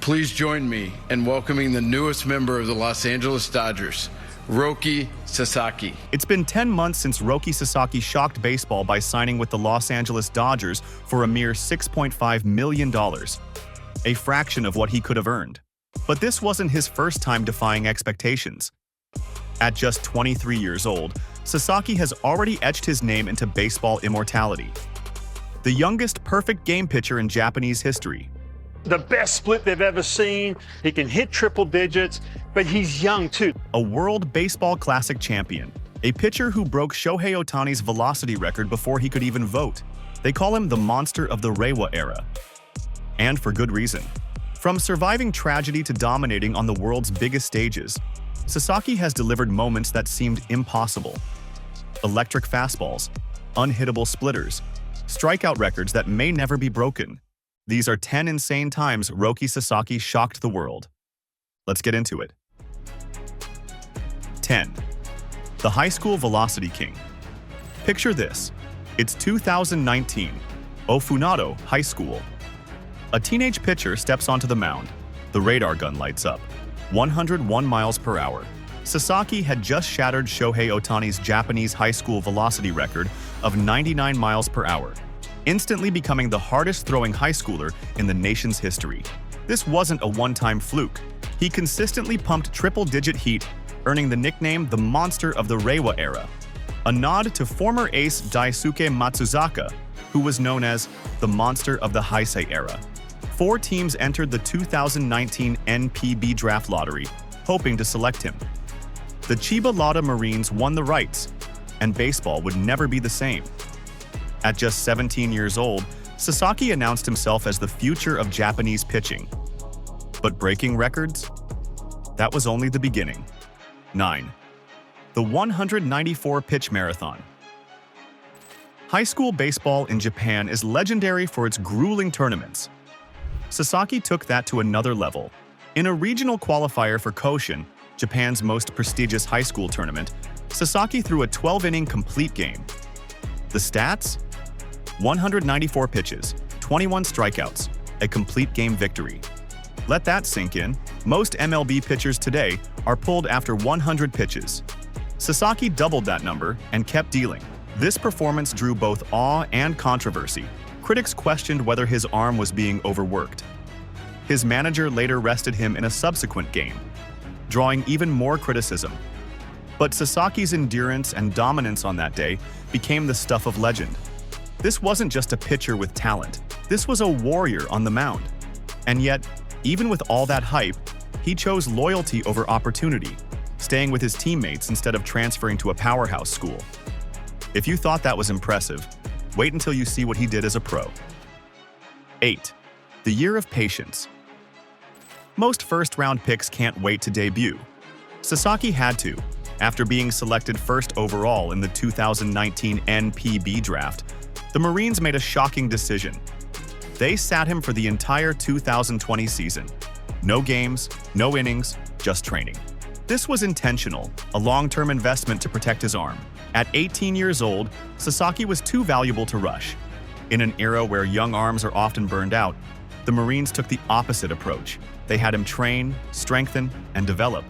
Please join me in welcoming the newest member of the Los Angeles Dodgers, Roki Sasaki. It's been 10 months since Roki Sasaki shocked baseball by signing with the Los Angeles Dodgers for a mere $6.5 million, a fraction of what he could have earned. But this wasn't his first time defying expectations. At just 23 years old, Sasaki has already etched his name into baseball immortality. The youngest perfect game pitcher in Japanese history. The best split they've ever seen. He can hit triple digits, but he's young too. A World Baseball Classic champion. A pitcher who broke Shohei Ohtani's velocity record before he could even vote. They call him the monster of the Reiwa Era. And for good reason. From surviving tragedy to dominating on the world's biggest stages, Sasaki has delivered moments that seemed impossible. Electric fastballs, unhittable splitters, strikeout records that may never be broken. These are 10 insane times Roki Sasaki shocked the world. Let's get into it. 10. The High School Velocity King. Picture this. It's 2019, Ofunado High School. A teenage pitcher steps onto the mound. The radar gun lights up. 101 miles per hour. Sasaki had just shattered Shohei Ohtani's Japanese high school velocity record of 99 miles per hour, instantly becoming the hardest-throwing high schooler in the nation's history. This wasn't a one-time fluke. He consistently pumped triple-digit heat, earning the nickname the Monster of the Reiwa Era, a nod to former ace Daisuke Matsuzaka, who was known as the Monster of the Heisei Era. 4 teams entered the 2019 NPB draft lottery, hoping to select him. The Chiba Lotta Marines won the rights, and baseball would never be the same. At just 17 years old, Sasaki announced himself as the future of Japanese pitching. But breaking records? That was only the beginning. 9. The 194-pitch marathon. High school baseball in Japan is legendary for its grueling tournaments. Sasaki took that to another level. In a regional qualifier for Koshin, Japan's most prestigious high school tournament, Sasaki threw a 12-inning complete game. The stats? 194 pitches, 21 strikeouts, a complete game victory. Let that sink in. Most MLB pitchers today are pulled after 100 pitches. Sasaki doubled that number and kept dealing. This performance drew both awe and controversy. Critics questioned whether his arm was being overworked. His manager later rested him in a subsequent game, drawing even more criticism. But Sasaki's endurance and dominance on that day became the stuff of legend. This wasn't just a pitcher with talent. This was a warrior on the mound. And yet, even with all that hype, he chose loyalty over opportunity, staying with his teammates instead of transferring to a powerhouse school. If you thought that was impressive, wait until you see what he did as a pro. 8. The Year of Patience. Most first-round picks can't wait to debut. Sasaki had to, after being selected first overall in the 2019 NPB draft. The Marines made a shocking decision. They sat him for the entire 2020 season. No games, no innings, just training. This was intentional, a long-term investment to protect his arm. At 18 years old, Sasaki was too valuable to rush. In an era where young arms are often burned out, the Marines took the opposite approach. They had him train, strengthen, and develop.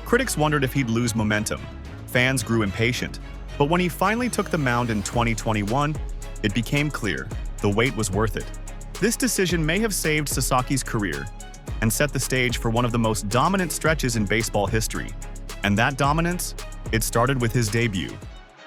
Critics wondered if he'd lose momentum. Fans grew impatient. But when he finally took the mound in 2021, it became clear the wait was worth it. This decision may have saved Sasaki's career and set the stage for one of the most dominant stretches in baseball history. And that dominance? It started with his debut.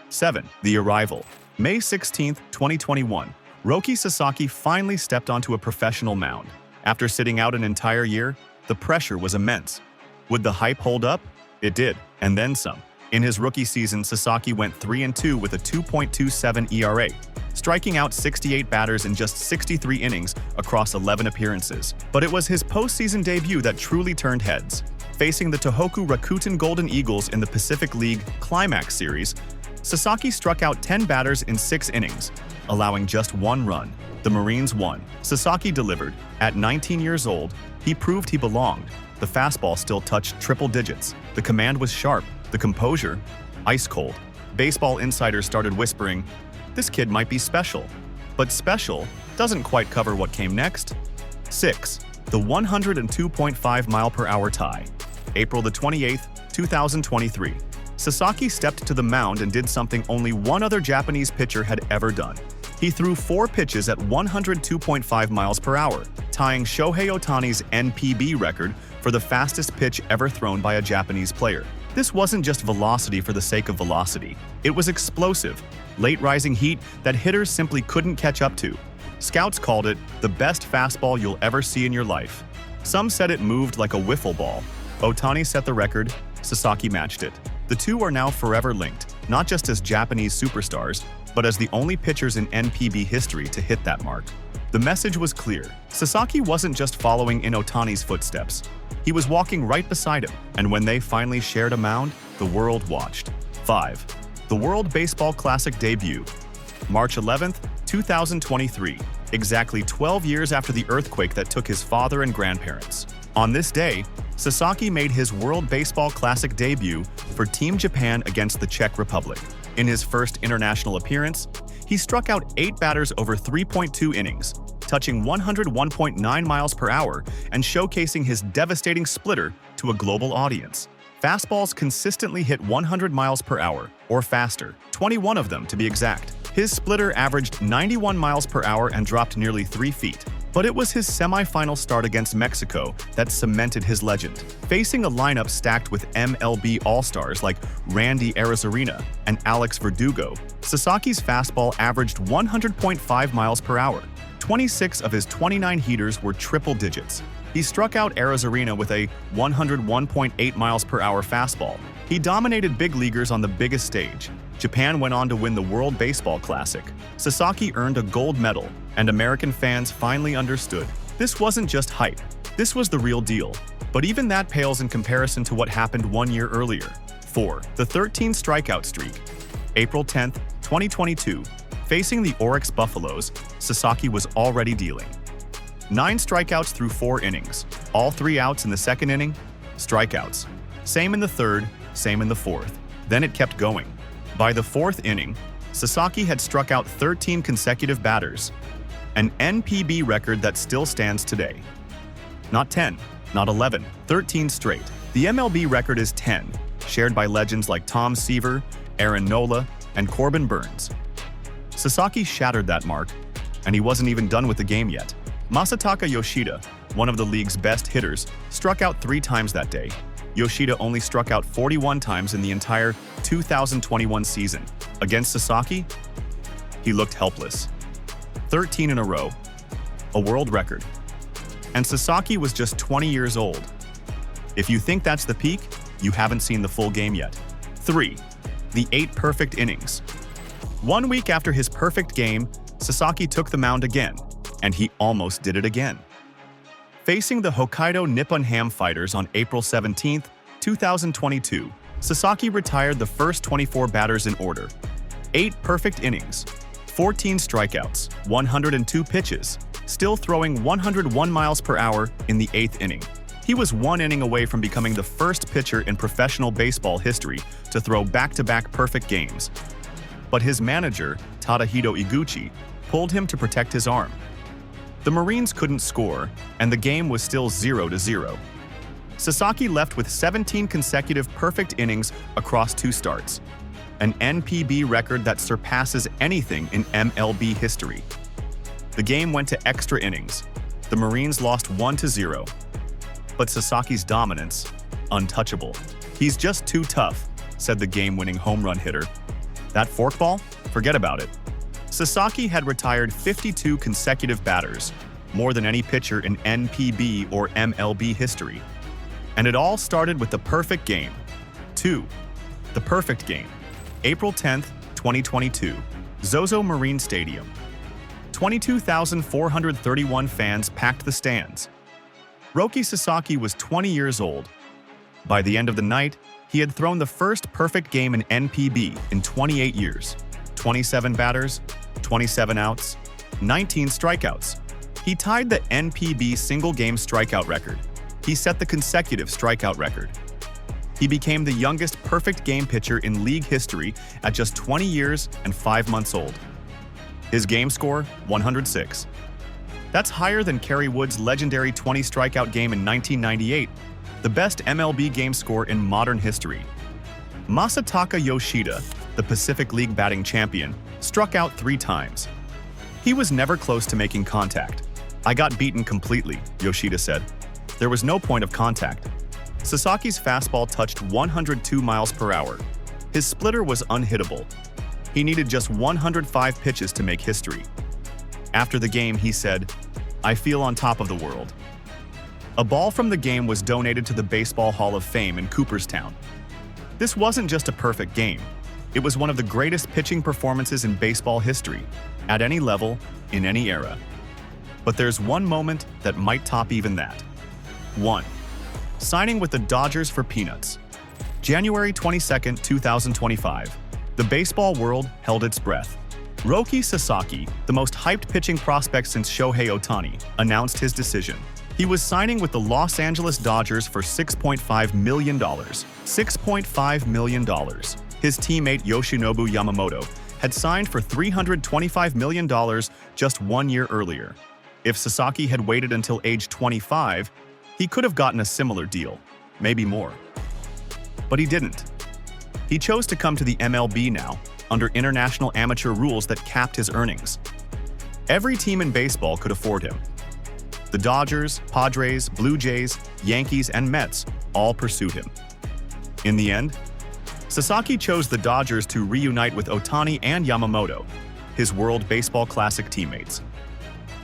7. The Arrival. May 16, 2021, Roki Sasaki finally stepped onto a professional mound. After sitting out an entire year, the pressure was immense. Would the hype hold up? It did, and then some. In his rookie season, Sasaki went 3-2 with a 2.27 ERA, striking out 68 batters in just 63 innings across 11 appearances. But it was his postseason debut that truly turned heads. Facing the Tohoku Rakuten Golden Eagles in the Pacific League Climax Series, Sasaki struck out 10 batters in 6 innings, allowing just 1 run. The Marines won. Sasaki delivered. At 19 years old, he proved he belonged. The fastball still touched triple digits. The command was sharp. The composure, ice cold. Baseball insiders started whispering, this kid might be special. But special doesn't quite cover what came next. 6. the 102.5-mile-per-hour tie. April the 28th, 2023. Sasaki stepped to the mound and did something only one other Japanese pitcher had ever done. He threw 4 pitches at 102.5 miles per hour, tying Shohei Ohtani's NPB record for the fastest pitch ever thrown by a Japanese player. This wasn't just velocity for the sake of velocity. It was explosive, late-rising heat that hitters simply couldn't catch up to. Scouts called it the best fastball you'll ever see in your life. Some said it moved like a wiffle ball. Ohtani set the record, Sasaki matched it. The two are now forever linked, not just as Japanese superstars, but as the only pitchers in NPB history to hit that mark. The message was clear. Sasaki wasn't just following in Ohtani's footsteps. He was walking right beside him, and when they finally shared a mound, the world watched. 5. The World Baseball Classic debut. March 11th, 2023, exactly 12 years after the earthquake that took his father and grandparents. On this day, Sasaki made his World Baseball Classic debut for Team Japan against the Czech Republic. In his first international appearance, he struck out 8 batters over 3.2 innings, touching 101.9 miles per hour and showcasing his devastating splitter to a global audience. Fastballs consistently hit 100 miles per hour, or faster, 21 of them to be exact. His splitter averaged 91 miles per hour and dropped nearly 3 feet. But it was his semifinal start against Mexico that cemented his legend. Facing a lineup stacked with MLB All-Stars like Randy Arozarena and Alex Verdugo, Sasaki's fastball averaged 100.5 miles per hour. 26 of his 29 heaters were triple digits. He struck out Arozarena with a 101.8 miles per hour fastball. He dominated big leaguers on the biggest stage. Japan went on to win the World Baseball Classic. Sasaki earned a gold medal, and American fans finally understood. This wasn't just hype. This was the real deal. But even that pales in comparison to what happened 1 year earlier. 4. The 13 strikeout streak. April 10th, 2022. Facing the Oryx Buffaloes, Sasaki was already dealing. 9 strikeouts through 4 innings. All 3 outs in the second inning, strikeouts. Same in the third, same in the fourth. Then it kept going. By the 4th inning, Sasaki had struck out 13 consecutive batters, an NPB record that still stands today. Not 10, not 11, 13 straight. The MLB record is 10, shared by legends like Tom Seaver, Aaron Nola, and Corbin Burns. Sasaki shattered that mark, and he wasn't even done with the game yet. Masataka Yoshida, one of the league's best hitters, struck out 3 times that day. Yoshida only struck out 41 times in the entire 2021 season. Against Sasaki, he looked helpless. 13 in a row, a world record. And Sasaki was just 20 years old. If you think that's the peak, you haven't seen the full game yet. 3. The 8 perfect innings. 1 week after his perfect game, Sasaki took the mound again, and he almost did it again. Facing the Hokkaido Nippon Ham Fighters on April 17, 2022, Sasaki retired the first 24 batters in order. 8 perfect innings, 14 strikeouts, 102 pitches, still throwing 101 miles per hour in the 8th inning. He was 1 inning away from becoming the first pitcher in professional baseball history to throw back-to-back perfect games. But his manager, Tadahito Iguchi, pulled him to protect his arm. The Marines couldn't score, and the game was still 0-0. Sasaki left with 17 consecutive perfect innings across 2 starts, an NPB record that surpasses anything in MLB history. The game went to extra innings. The Marines lost 1-0. But Sasaki's dominance, untouchable. "He's just too tough," said the game-winning home run hitter. That forkball? Forget about it. Sasaki had retired 52 consecutive batters, more than any pitcher in NPB or MLB history. And it all started with the perfect game. 2. The perfect game. April 10th, 2022, Zozo Marine Stadium. 22,431 fans packed the stands. Roki Sasaki was 20 years old. By the end of the night, he had thrown the first perfect game in NPB in 28 years. 27 batters, 27 outs, 19 strikeouts. He tied the NPB single-game strikeout record. He set the consecutive strikeout record. He became the youngest perfect game pitcher in league history at just 20 years and 5 months old. His game score, 106. That's higher than Kerry Wood's legendary 20 strikeout game in 1998, the best MLB game score in modern history. Masataka Yoshida, the Pacific League batting champion, struck out 3 times. He was never close to making contact. "I got beaten completely," Yoshida said. "There was no point of contact." Sasaki's fastball touched 102 miles per hour. His splitter was unhittable. He needed just 105 pitches to make history. After the game, he said, "I feel on top of the world." A ball from the game was donated to the Baseball Hall of Fame in Cooperstown. This wasn't just a perfect game. It was one of the greatest pitching performances in baseball history, at any level, in any era. But there's one moment that might top even that. 1. Signing with the Dodgers for peanuts. January 22, 2025. The baseball world held its breath. Roki Sasaki, the most hyped pitching prospect since Shohei Ohtani, announced his decision. He was signing with the Los Angeles Dodgers for $6.5 million. $6.5 million. His teammate Yoshinobu Yamamoto had signed for $325 million just 1 year earlier. If Sasaki had waited until age 25, he could have gotten a similar deal, maybe more. But he didn't. He chose to come to the MLB now, under international amateur rules that capped his earnings. Every team in baseball could afford him. The Dodgers, Padres, Blue Jays, Yankees, and Mets all pursued him. In the end, Sasaki chose the Dodgers to reunite with Ohtani and Yamamoto, his World Baseball Classic teammates.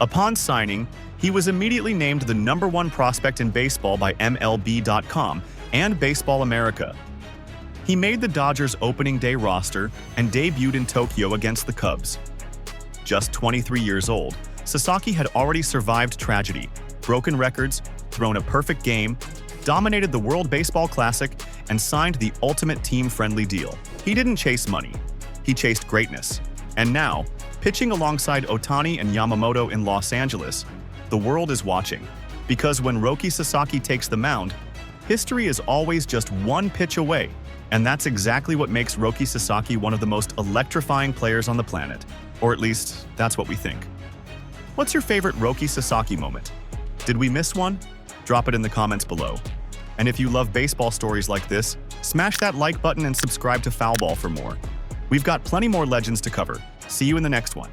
Upon signing, he was immediately named the #1 prospect in baseball by MLB.com and Baseball America. He made the Dodgers' opening day roster and debuted in Tokyo against the Cubs. Just 23 years old, Sasaki had already survived tragedy, broken records, thrown a perfect game, dominated the World Baseball Classic, and signed the ultimate team-friendly deal. He didn't chase money. He chased greatness. And now, pitching alongside Ohtani and Yamamoto in Los Angeles, the world is watching. Because when Roki Sasaki takes the mound, history is always just one pitch away. And that's exactly what makes Roki Sasaki one of the most electrifying players on the planet. Or at least, that's what we think. What's your favorite Roki Sasaki moment? Did we miss one? Drop it in the comments below. And if you love baseball stories like this, smash that like button and subscribe to FoulBall for more. We've got plenty more legends to cover. See you in the next one.